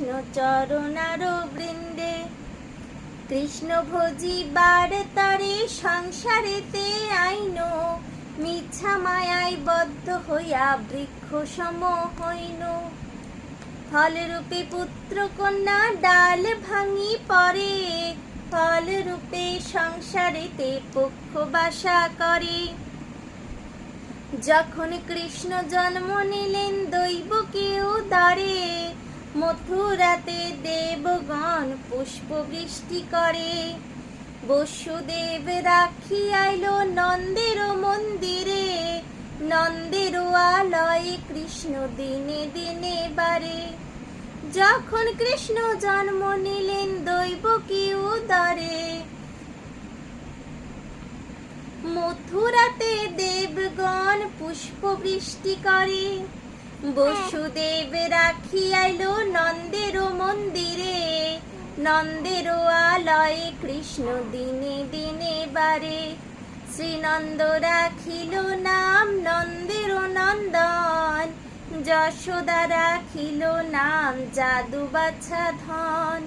কৃষ্ণ চরণার বৃন্দে। কৃষ্ণ ভজিবার তরে সংসারেতে আইন, মিথ্যা মায়ায় বদ্ধ হইয়া বৃক্ষ সম হইন। ফলরূপে পুত্র কন্যা ডাল ভাঙি পড়ে, ফলরূপে সংসারেতে পক্ষ বাসা করে। যখন কৃষ্ণ জন্ম নিলেন দৈবকী উদরে, মথুরাতে দেবগণ পুষ্প বৃষ্টি করে। বসুদেব রাখি আইল নন্দের মন্দিরে, নন্দের আলয়ে কৃষ্ণ দিনে দিনে বারে। যখন কৃষ্ণ জন্ম নিলেন দৈবকী উদরে, মথুরাতে দেবগণ পুষ্প বৃষ্টি করে। বসুদেব রাখি আইল নন্দের মন্দিরে, নন্দের আলয়ে কৃষ্ণ দিনে দিনে বারে। শ্রীনন্দ রাখিল নাম নন্দের নন্দন, যশোদা রাখিল নাম যাদু বাছা ধন।